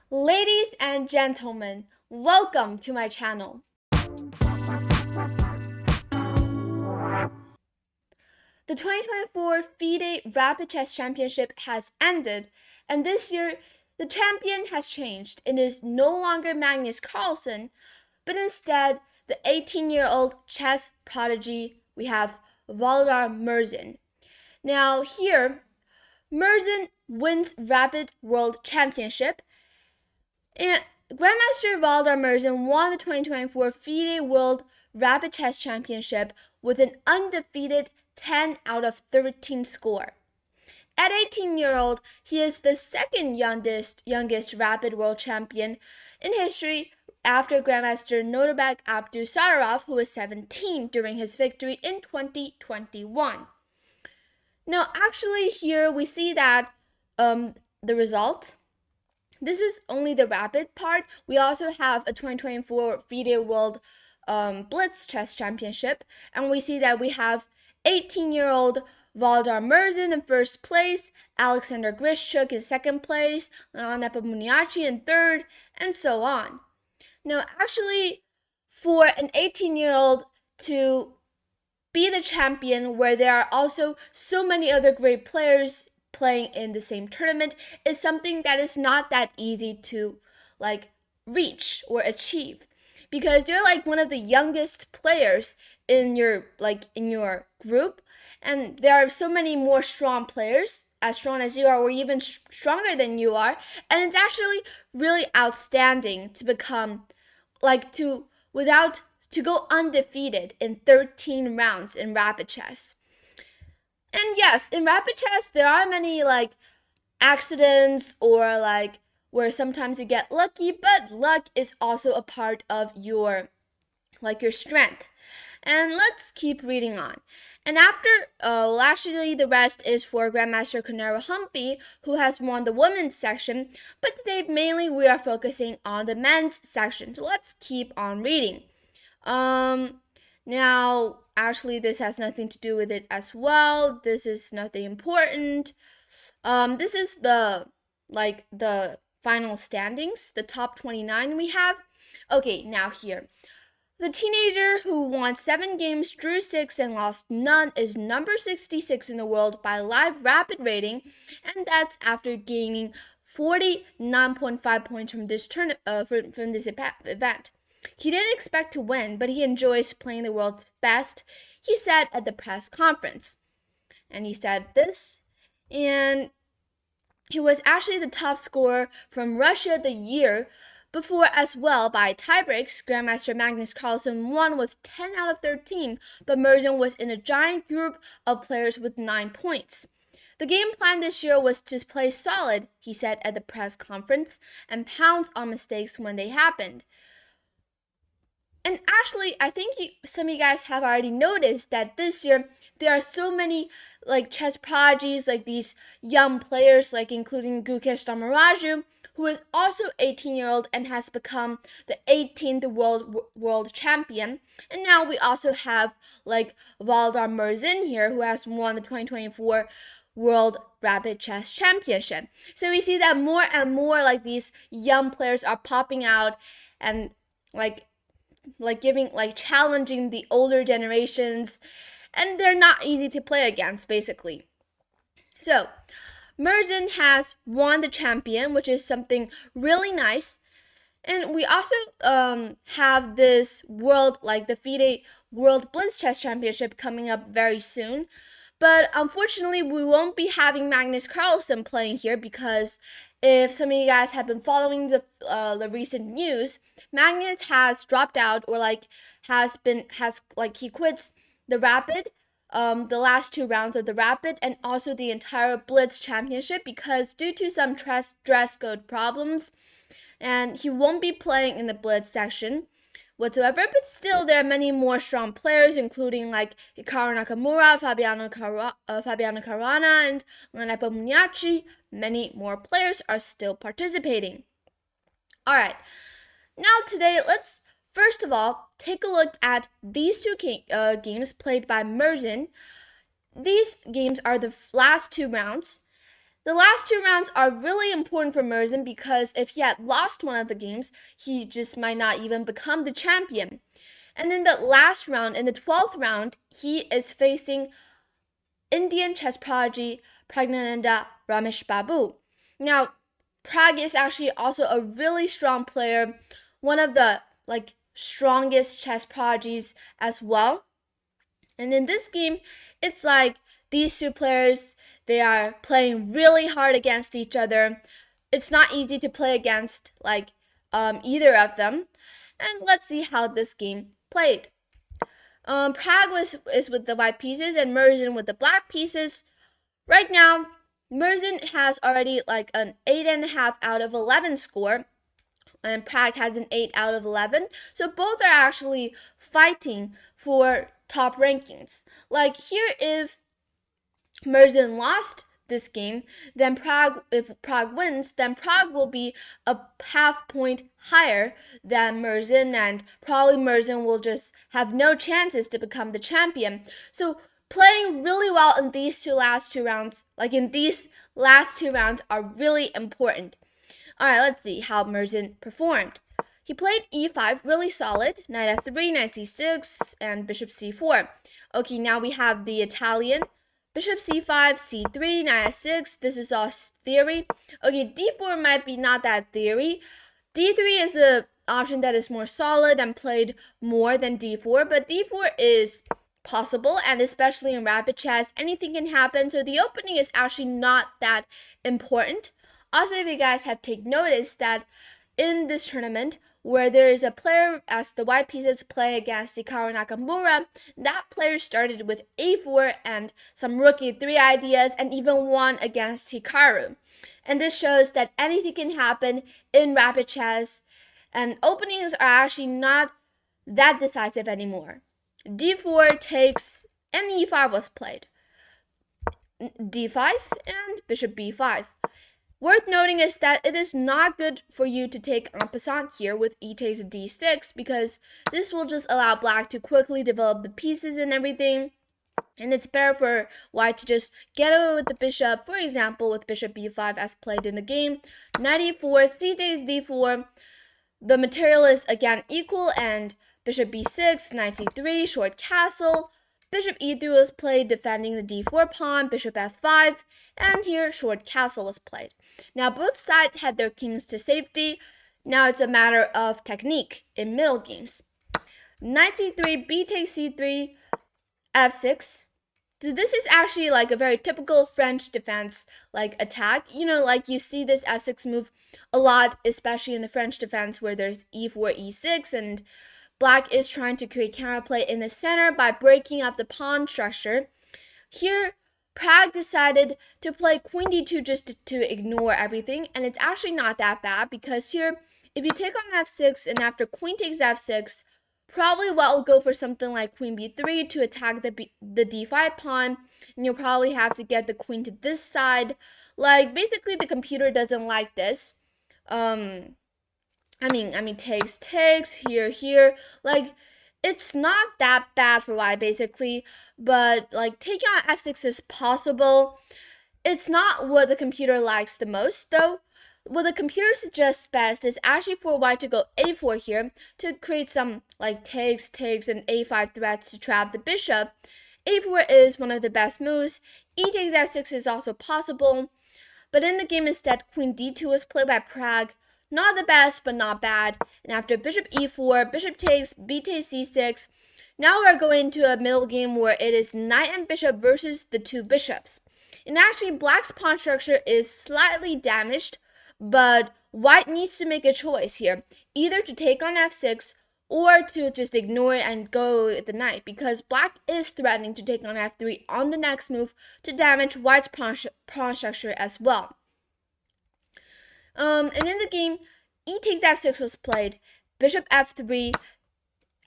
Ladies and gentlemen, welcome to my channel. The 2024 FIDE Rapid Chess Championship has ended, and this year the champion has changed. It is no longer Magnus Carlsen, but instead the 18-year-old chess prodigy we have Volodar Murzin. Now here, Murzin wins Rapid World Championship, and Grandmaster Volodar Murzin won the 2024 FIDE World Rapid Chess Championship with an undefeated 10 out of 13 score. At 18-year-old, he is the second youngest Rapid World Champion in history after Grandmaster Nodirbek Abdusattorov, who was 17 during his victory in 2021. Now, actually, here we see that the result. This is only the rapid part. We also have a 2024 FIDE World Blitz Chess Championship, and we see that we have 18-year-old Volodar Murzin in first place, Alexander Grishchuk in second place, Leon Nepomniachtchi in third, and so on. Now, actually, for an 18-year-old to be the champion where there are also so many other great players playing in the same tournament is something that is not that easy to reach or achieve, because you're one of the youngest players in your group, and there are so many more strong players, as strong as you are or even stronger than you are, and it's actually really outstanding to become to go undefeated in 13 rounds in rapid chess. And yes, in rapid chess, there are many accidents or where sometimes you get lucky, but luck is also a part of your strength. And let's keep reading on. And after, actually the rest is for Grandmaster Koneru Humpy, who has won the women's section, but today mainly we are focusing on the men's section. So let's keep on reading. Now, actually, this has nothing to do with it as well. This is nothing important. This is the final standings, the top 29 we have. Okay, now here. The teenager who won 7 games, drew 6, and lost none is number 66 in the world by live rapid rating, and that's after gaining 49.5 points from this event. He didn't expect to win, but he enjoys playing the world's best, he said at the press conference. And he said this, and he was actually the top scorer from Russia the year before as well by tiebreaks. Grandmaster Magnus Carlsen won with 10 out of 13, but Murzin was in a giant group of players with 9 points. The game plan this year was to play solid, he said at the press conference, and pounce on mistakes when they happened. And actually, I think some of you guys have already noticed that this year there are so many chess prodigies, these young players, including Gukesh Damaraju, who is also 18-year-old and has become the 18th world champion. And now we also have Volodar Murzin here, who has won the 2024 World Rapid Chess Championship. So we see that more and more these young players are popping out and challenging the older generations, and they're not easy to play against, basically. So Murzin has won the champion, which is something really nice. And we also have this the FIDE World Blitz Chess Championship coming up very soon. But unfortunately, we won't be having Magnus Carlsen playing here, because if some of you guys have been following the recent news, Magnus has dropped out, or he quits the Rapid, the last 2 rounds of the Rapid, and also the entire Blitz Championship, because due to some dress code problems, and he won't be playing in the Blitz section whatsoever. But still, there are many more strong players, including Hikaru Nakamura, Fabiano Caruana, and Leon Nepomniachtchi. Many more players are still participating. Alright, now today let's first of all take a look at these 2 games played by Murzin. These games are the last 2 rounds. The last 2 rounds are really important for Murzin because if he had lost one of the games, he just might not even become the champion. And in the last round, in the 12th round, he is facing Indian chess prodigy Pragnananda Ramesh Babu. Now, Prag is actually also a really strong player, one of the strongest chess prodigies as well. And in this game, it's like these two players, they are playing really hard against each other. It's not easy to play against either of them. And let's see how this game played. Prague is with the white pieces and Murzin with the black pieces. Right now, Murzin has already an 8.5 out of 11 score, and Prague has an 8 out of 11. So both are actually fighting for top rankings. Like here, if Murzin lost this game, then if Prague wins, then Prague will be a half point higher than Murzin, and probably Murzin will just have no chances to become the champion. So playing really well in these last two rounds are really important. All right, let's see how Murzin performed. He played e5, really solid, knight f3, knight c6, and bishop c4. Okay, now we have the Italian. Bishop c5, c3, knight f6. This is all theory. Okay, d4 might be not that theory. d3 is an option that is more solid and played more than d4, but d4 is possible, and especially in rapid chess, anything can happen, so the opening is actually not that important. Also, if you guys have taken notice that in this tournament, where there is a player as the white pieces play against Hikaru Nakamura, that player started with a4 and some rook e3 ideas and even won against Hikaru. And this shows that anything can happen in rapid chess, and openings are actually not that decisive anymore. d4 takes, and e5 was played. d5 and bishop b5. Worth noting is that it is not good for you to take en passant here with e takes d6, because this will just allow black to quickly develop the pieces and everything. And it's better for white to just get away with the bishop, for example, with bishop b5 as played in the game. Knight e4, c takes d4. The material is again equal, and bishop b6, knight c3, short castle. Bishop e3 was played, defending the d4 pawn, bishop f5, and here short castle was played. Now both sides had their kings to safety. Now it's a matter of technique in middle games. Knight c3, b takes c3, f6. So this is actually a very typical French defense attack. You see this f6 move a lot, especially in the French defense where there's e4, e6, and black is trying to create counterplay in the center by breaking up the pawn structure. Here, Prague decided to play queen d2 just to ignore everything, and it's actually not that bad, because here, if you take on f6 and after queen takes f6, probably white will go for something like queen b3 to attack the d5 pawn, and you'll probably have to get the queen to this side. Basically, the computer doesn't like this. Takes, here. It's not that bad for white, basically, but taking on f6 is possible. It's not what the computer likes the most, though. What the computer suggests best is actually for white to go a4 here to create some takes, and a5 threats to trap the bishop. a4 is one of the best moves. E takes f6 is also possible, but in the game instead, queen d2 was played by Prague. Not the best, but not bad. And after bishop e4, bishop takes, b takes c6. Now we're going to a middle game where it is knight and bishop versus the two bishops. And actually, black's pawn structure is slightly damaged, but white needs to make a choice here, either to take on f6 or to just ignore it and go with the knight, because black is threatening to take on f3 on the next move to damage white's pawn structure as well. And in the game, e takes f6 was played, bishop f3,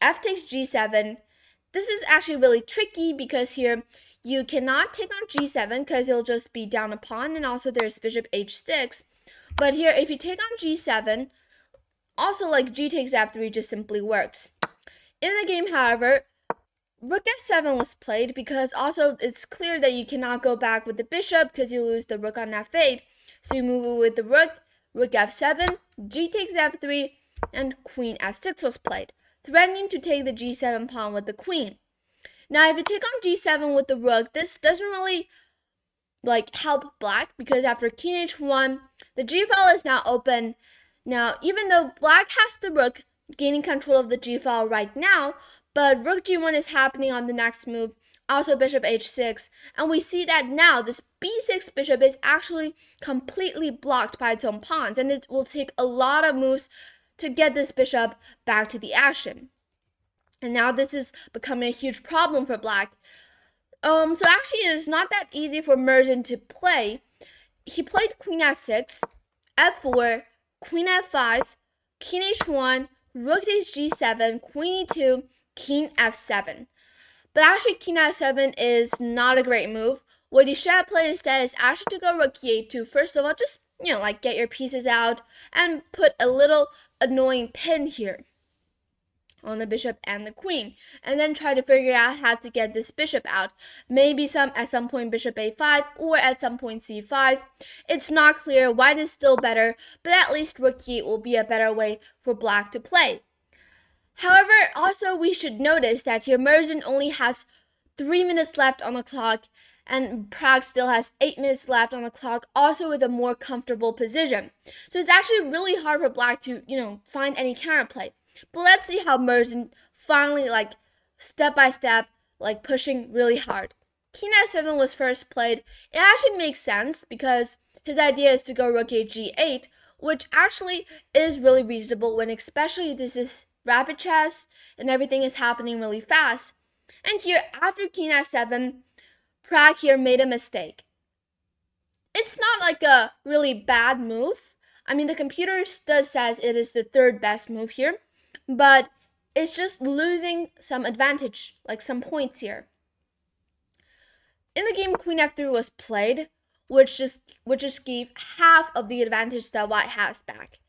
f takes g7. This is actually really tricky because here you cannot take on g7 because you'll just be down a pawn, and also there's bishop h6. But here, if you take on g7, also g takes f3 just simply works. In the game, however, Rook f7 was played because also it's clear that you cannot go back with the bishop because you lose the rook on f8. So you move it with the rook, rook f7, g takes f3, and queen f6 was played, threatening to take the g7 pawn with the queen. Now if you take on g7 with the rook, this doesn't really help black because after king h1, the g file is now open. Now even though black has the rook gaining control of the g file right now, but rook g1 is happening on the next move, also bishop h6, and we see that now this b6 bishop is actually completely blocked by its own pawns, and it will take a lot of moves to get this bishop back to the action. And now this is becoming a huge problem for black. So actually it is not that easy for Murzin to play. He played queen f6, f4, queen f5, king h1, rook takes g7, queen e2, king f7. But actually king f7 is not a great move. What you should have played instead is actually to go rook e8 to first of all just get your pieces out and put a little annoying pin here on the bishop and the queen, and then try to figure out how to get this bishop out. Maybe at some point bishop a5 or at some point c5. It's not clear. White is still better, but at least rook e8 will be a better way for black to play. However, also we should notice that here Murzin only has 3 minutes left on the clock, and Pragg still has 8 minutes left on the clock, also with a more comfortable position. So it's actually really hard for black to, find any counterplay. But let's see how Murzin finally, step by step, pushing really hard. King f7 was first played. It actually makes sense because his idea is to go rook g8, which actually is really reasonable when especially this is rapid chess and everything is happening really fast. And here, after king f7, Pragg here made a mistake. It's not a really bad move. I mean, the computer says it is the third best move here, but it's just losing some advantage, some points here. In the game, queen f3 was played, which just gave half of the advantage that white has back.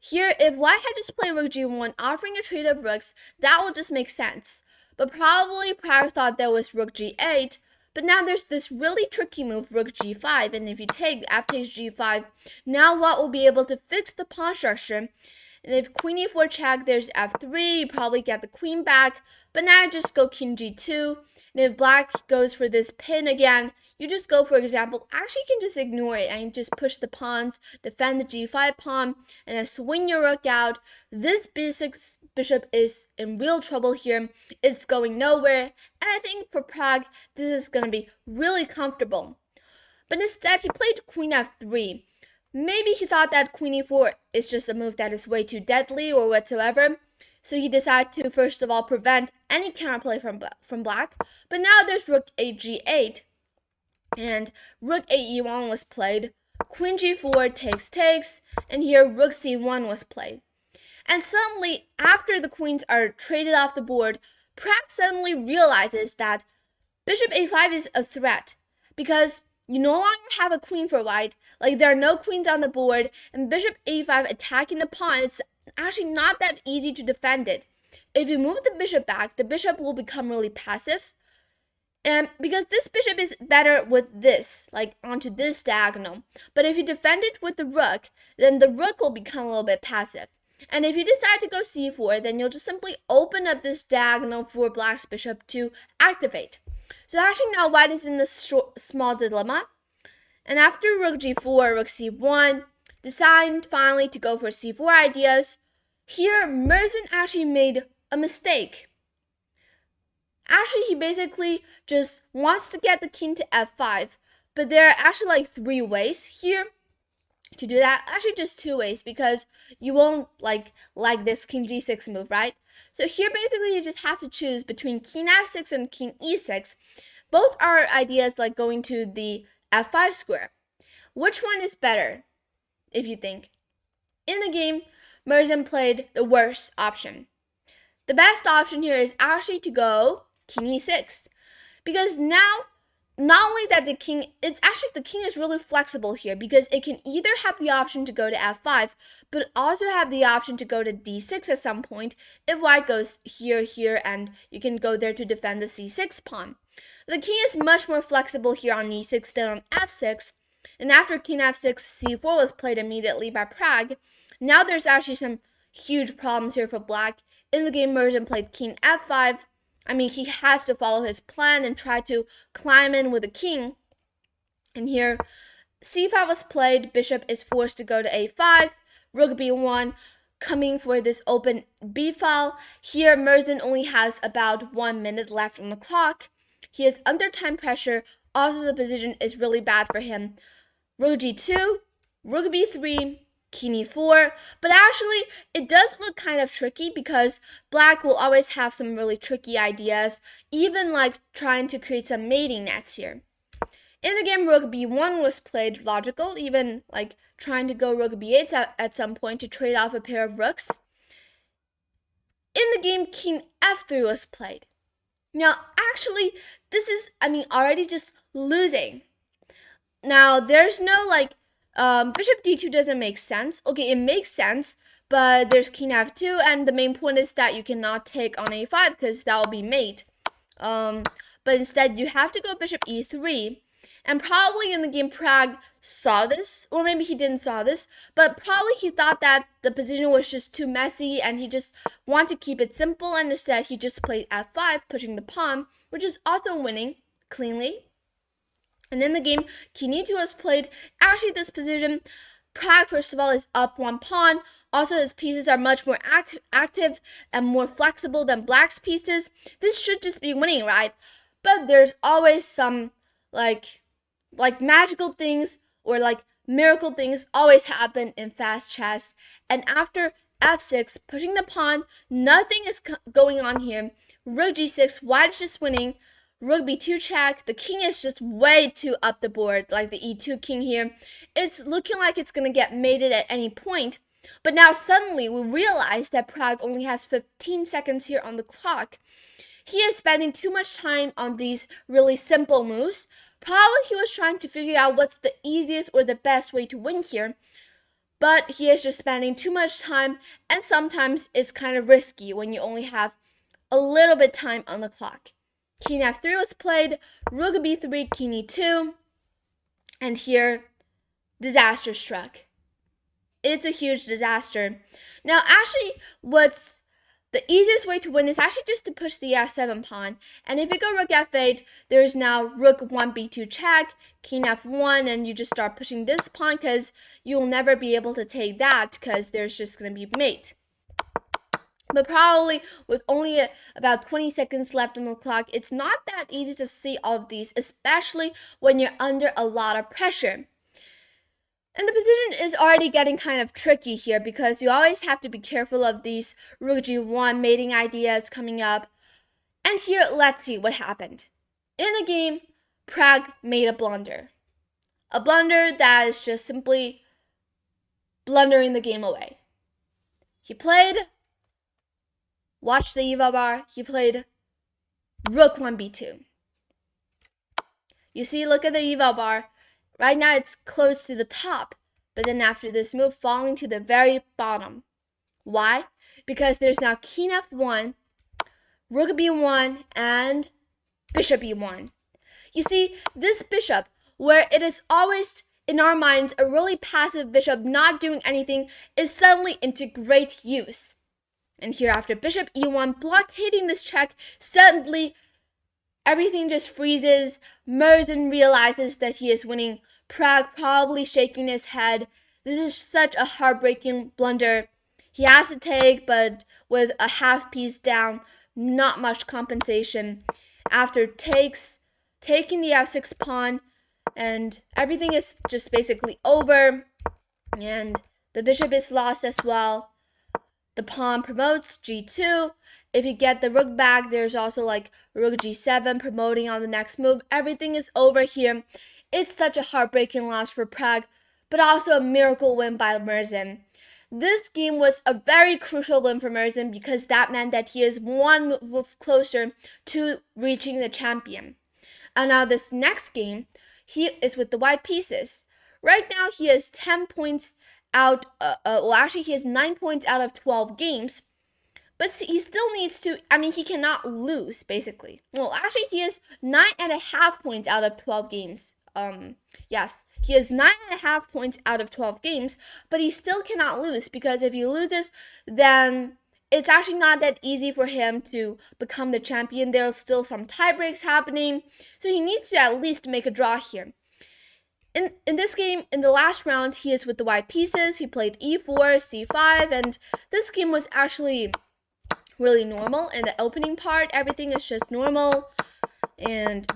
Here, if white had just played rook g1, offering a trade of rooks, that would just make sense. But probably Pragg thought there was rook g8, but now there's this really tricky move, rook g5, and if you take f takes g5, now white will be able to fix the pawn structure. And if queen e4 check, there's f3, you probably get the queen back, but now just go king g2. And if black goes for this pin again, you just go, for example, actually you can just ignore it and just push the pawns, defend the g5 pawn, and then swing your rook out. This b6 bishop is in real trouble here. It's going nowhere, and I think for Pragg, this is going to be really comfortable. But instead, he played queen f3. Maybe he thought that queen e4 is just a move that is way too deadly or whatsoever. So he decided to first of all prevent any counterplay from black. But now there's rook g8, and rook e1 was played. Queen g4 takes, and here rook c1 was played. And suddenly, after the queens are traded off the board, Pragg suddenly realizes that bishop a5 is a threat because you no longer have a queen for white. There are no queens on the board, and bishop a5 attacking the pawn, it's actually not that easy to defend it. If you move the bishop back, the bishop will become really passive. And because this bishop is better with this, onto this diagonal. But if you defend it with the rook, then the rook will become a little bit passive. And if you decide to go c4, then you'll just simply open up this diagonal for black's bishop to activate. So actually now white is in a small dilemma. And after rook g4, rook c1, decided finally to go for c4 ideas. Here, Murzin actually made a mistake. Actually, he basically just wants to get the king to f5. But there are actually 3 ways here to do that. Actually, just 2 ways because you won't like this king g6 move, right? So here, basically, you just have to choose between king f6 and king e6. Both are ideas going to the f5 square. Which one is better, if you think? In the game, Murzin played the worst option. The best option here is actually to go king e6. Because now not only that the king, it's actually the king is really flexible here because it can either have the option to go to f5, but also have the option to go to d6 at some point if white goes here, here, and you can go there to defend the c6 pawn. The king is much more flexible here on e6 than on f6, and after king f6, c4 was played immediately by Pragg. Now there's actually some huge problems here for black. In the game, Murzin played king f5. I mean, he has to follow his plan and try to climb in with the king. And here, c5 was played. Bishop is forced to go to a5. Rook b1, coming for this open b file. Here, Murzin only has about 1 minute left on the clock. He is under time pressure. Also, the position is really bad for him. Rook g2, rook b3, king e4, but actually it does look kind of tricky because black will always have some really tricky ideas, even like trying to create some mating nets here. In the game, rook b1 was played logical, even like trying to go rook b8 at some point to trade off a pair of rooks. In the game, king f3 was played. Now, actually, this is, already just losing. Now, there's no bishop d2 doesn't make sense. Okay, it makes sense, but there's king f2, and the main point is that you cannot take on a5 because that will be mate. But instead, you have to go bishop e3, and probably in the game, Pragg saw this, or maybe he didn't saw this, but probably he thought that the position was just too messy, and he just wanted to keep it simple, and instead he just played f5, pushing the pawn, which is also winning cleanly. And in the game, king e2 was played. Actually, this position, Pragg, first of all, is up 1 pawn. Also, his pieces are much more active and more flexible than black's pieces. This should just be winning, right? But there's always some, like magical things or like miracle things always happen in fast chess. And after f6, pushing the pawn, nothing is going on here. Rook g6, white is just winning. Rook b2 check. The king is just way too up the board, like the e2 king here. It's looking like it's going to get mated at any point. But now suddenly we realize that Pragg only has 15 seconds here on the clock. He is spending too much time on these really simple moves. Probably he was trying to figure out what's the easiest or the best way to win here. But he is just spending too much time, and sometimes it's kind of risky when you only have a little bit time on the clock. King f3 was played, rook b3, king e2, and here, disaster struck. It's a huge disaster. Now, actually, what's the easiest way to win is actually just to push the f7 pawn. And if you go rook f8, there's now rook 1 b2 check, king f1, and you just start pushing this pawn because you'll never be able to take that because there's just going to be mate. But probably with only about 20 seconds left on the clock, it's not that easy to see all of these, especially when you're under a lot of pressure. And the position is already getting kind of tricky here because you always have to be careful of these rook g1 mating ideas coming up. And here, let's see what happened. In the game, Pragg made a blunder. A blunder that is just simply blundering the game away. He played... Watch the eval bar. He played rook 1b2. You see, look at the eval bar. Right now it's close to the top, but then after this move, falling to the very bottom. Why? Because there's now king f1, rook b1, and bishop e1. You see, this bishop, where it is always, in our minds, a really passive bishop not doing anything, is suddenly into great use. And here after bishop e1, blockading this check, suddenly everything just freezes. Murzin realizes that he is winning. Pragg probably shaking his head. This is such a heartbreaking blunder. He has to take, but with a half piece down, not much compensation. After taking the f6 pawn, and everything is just basically over. And the bishop is lost as well. The pawn promotes g2. If you get the rook back, there's also like rook g7 promoting on the next move. Everything is over here. It's such a heartbreaking loss for Pragg, but also a miracle win by Murzin. This game was a very crucial win for Murzin because that meant that he is one move closer to reaching the champion. And now this next game, he is with the white pieces. Right now, he is 10 points out. Well, actually, he has 9 points out of 12 games. But he still needs to, he cannot lose, basically. Well, actually, he is 9.5 points out of 12 games. Yes, he has 9.5 points out of 12 games, but he still cannot lose, because if he loses, then it's actually not that easy for him to become the champion. There's still some tie breaks happening, so he needs to at least make a draw here. In this game, in the last round, he is with the white pieces. He played e4, c5, and this game was actually really normal. In the opening part, everything is just normal, and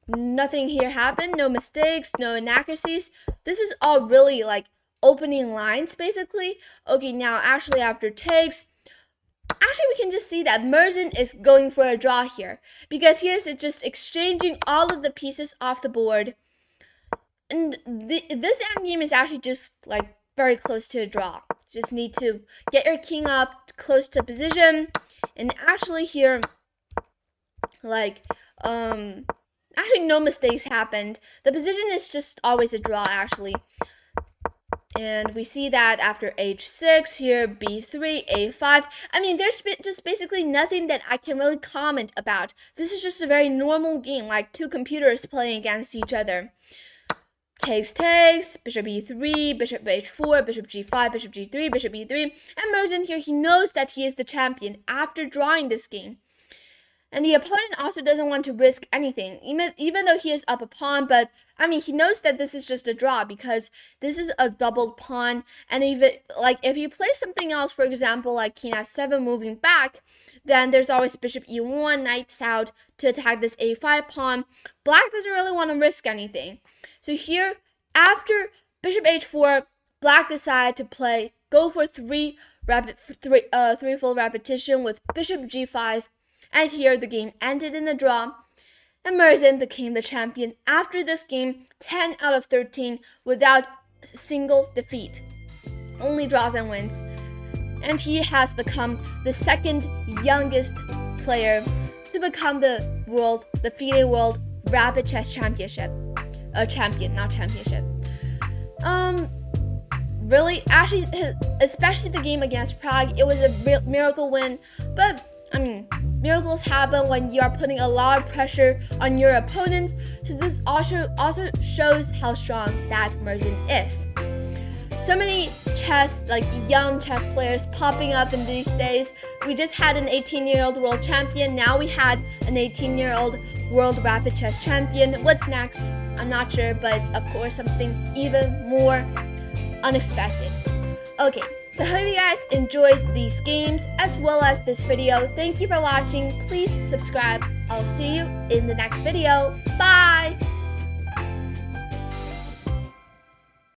nothing here happened, no mistakes, no inaccuracies. This is all really opening lines, basically. Okay, now actually after takes, we can just see that Murzin is going for a draw here, because he is just exchanging all of the pieces off the board. And this endgame is actually just very close to a draw. Just need to get your king up close to position. And actually here, actually no mistakes happened. The position is just always a draw, actually. And we see that after h6 here, b3, a5. There's just basically nothing that I can really comment about. This is just a very normal game, like two computers playing against each other. Takes, bishop e3, bishop h4, bishop g5, bishop g3, bishop e3. And Murzin here, he knows that he is the champion after drawing this game. And the opponent also doesn't want to risk anything, even though he is up a pawn. But, he knows that this is just a draw, because this is a doubled pawn. And if you play something else, for example, like king f7 moving back, then there's always bishop e1, knights out to attack this a5 pawn. Black doesn't really want to risk anything. So here, after bishop h4, Black decided to go for threefold repetition with bishop g5. And here the game ended in a draw, and Murzin became the champion after this game, 10 out of 13 without a single defeat, only draws and wins. And he has become the second youngest player to become the FIDE World Rapid Chess Championship. Champion, not championship. Really, actually, especially the game against Prague, it was a miracle win, but miracles happen when you are putting a lot of pressure on your opponents. So this also shows how strong that Murzin is. So many young chess players popping up in these days. We just had an 18-year-old world champion. Now we had an 18-year-old world rapid chess champion. What's next? I'm not sure, but it's of course something even more unexpected. Okay. So I hope you guys enjoyed these games as well as this video. Thank you for watching. Please subscribe. I'll see you in the next video. Bye!